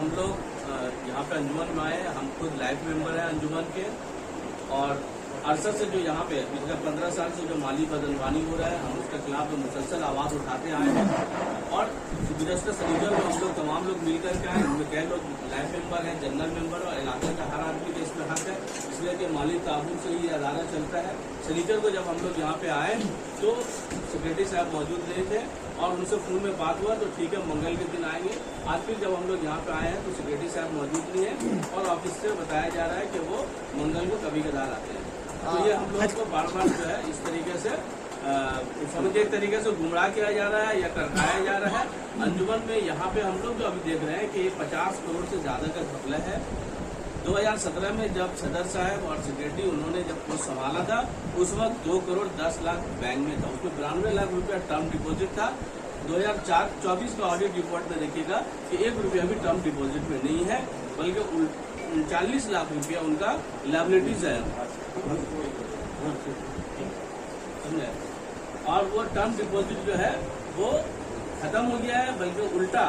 हम लोग यहाँ पे अंजुमन में आए हैं। हम खुद लाइफ मेंबर हैं अंजुमन के, और अरसद से जो यहाँ पे पिछले 15 साल से जो माली बदनवानी हो रहा है, हम उसके खिलाफ मुसलसल आवाज उठाते आए हैं। और गुज़श्ता सलीजर में हम लोग तमाम लोग मिलकर के आए, उनमें कई लोग लाइफ मेंबर हैं, जनरल मेंबर, और इलाके का हर आदमी का इसमें हक है, इसलिए कि माली ताबून से ये अदारा चलता है। सलीजर को जब हम लोग यहाँ पे आए तो सेक्रेटरी साहब मौजूद नहीं थे, और उनसे फोन में बात हुआ तो ठीक है मंगल के दिन आएंगे। आज फिर जब हम लोग यहाँ पे आए हैं तो सेक्रेटरी साहब मौजूद नहीं है, और ऑफिस से बताया जा रहा है कि वो मंगल को कभी कदार आते हैं। तो ये हम लोग को बार बार जो है इस तरीके से समझ एक तरीके से गुमराह किया जा रहा है या करवाया जा रहा है। अंजुमन में यहाँ पे हम लोग जो अभी देख रहे हैं कि 50 करोड़ से ज्यादा का घपला है। 2017 में जब सदर साहब और सेक्रेटरी उन्होंने जब पोस्ट संभाला था, उस वक्त 2 करोड़ 10 लाख बैंक में था, उसमें 92 लाख रुपया टर्म डिपोजिट था। 2024 का ऑडिट रिपोर्ट में देखिएगा कि 1 रुपया भी टर्म डिपोजिट में नहीं है, बल्कि 39 लाख रुपया उनका लायबिलिटीज है, और वो टर्म डिपॉजिट जो है वो खत्म हो गया है, बल्कि उल्टा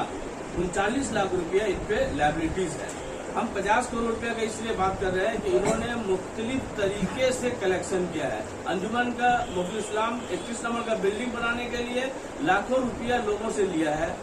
39 लाख रुपया इन पे लायबिलिटीज है। हम 50 करोड़ रुपया का इसलिए बात कर रहे हैं कि इन्होंने मुख्तलिफ तरीके से कलेक्शन किया है। अंजुमन का मुफ्ती इस्लाम 31 नंबर का बिल्डिंग बनाने के लिए लाखों रुपया लोगों से लिया है।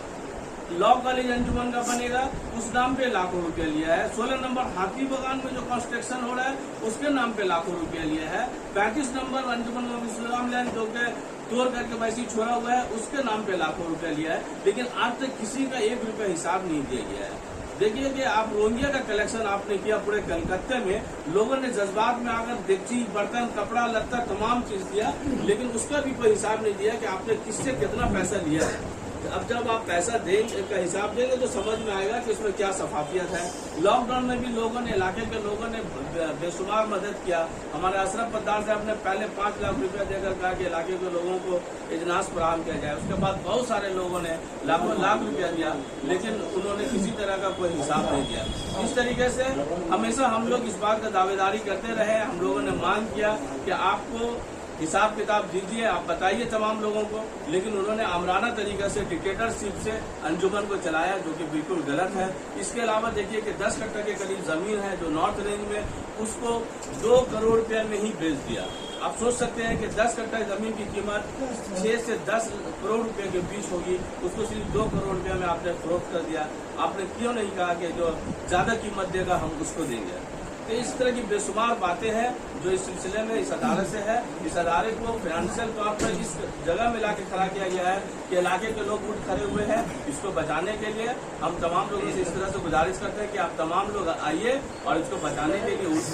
लॉ कॉलेज अंजुमन का बनेगा, उस नाम पे लाखों रुपया लिया है। 16 नंबर हाथी बगान में जो कंस्ट्रक्शन हो रहा है उसके नाम पे लाखों रुपया लिया है। 35 नंबर अंजुमन इस्लाम लैंड जो के तोड़ करके वैसे ही छोड़ा हुआ है, उसके नाम पे लाखों रुपया लिया है। लेकिन आज तक किसी का 1 रुपया हिसाब नहीं दिया गया है। देखिए कि आप रोहिंग्या का कलेक्शन आपने किया पूरे कलकत्ते में, लोगों ने जज्बात में आकर डेगची, बर्तन, कपड़ा लत्ता तमाम चीज दिया, लेकिन उसका भी कोई हिसाब नहीं दिया कि आपने किससे कितना पैसा लिया है। अब जब आप पैसा देंगे का हिसाब देंगे तो समझ में आएगा कि इसमें क्या शफाफियत है। लॉकडाउन में भी लोगों ने, इलाके के लोगों ने बेशुमार मदद किया। हमारे अशरफ पद्दार साहब ने पहले 5 लाख रुपया देकर कहा कि इलाके के लोगों को इजनास फराहम किया जाए। उसके बाद बहुत सारे लोगों ने लाखों लाख रुपया दिया, लेकिन उन्होंने किसी तरह का कोई हिसाब नहीं दिया। इस तरीके से हमेशा हम लोग इस बात का दावेदारी करते रहे। हम लोगों ने मांग किया कि आपको हिसाब किताब दीजिए, आप बताइए तमाम लोगों को, लेकिन उन्होंने आमराना तरीके से डिक्टेटरशिप से अंजुमन को चलाया, जो कि बिल्कुल गलत है। इसके अलावा देखिए कि 10 कट्टा के करीब जमीन है जो नॉर्थ रेंज में, उसको 2 करोड़ रुपया में ही बेच दिया। आप सोच सकते हैं कि 10 कट्टा जमीन की कीमत 6 से 10 करोड़ रुपए के बीच होगी, उसको सिर्फ 2 करोड़ रुपया में आपने फरोख्त कर दिया। आपने क्यों नहीं कहा कि जो ज्यादा कीमत देगा हम उसको देंगे। तो इस तरह की बेशुमार बातें हैं जो इस सिलसिले में इस अदालत से है। इस अदारे को फाइनेंशियल तौर पर इस जगह में लाके खड़ा किया गया है कि इलाके के लोग उठ खड़े हुए हैं। इसको बचाने के लिए हम तमाम लोगों से इस तरह से गुजारिश करते हैं कि आप तमाम लोग आइए और इसको बचाने के लिए उठ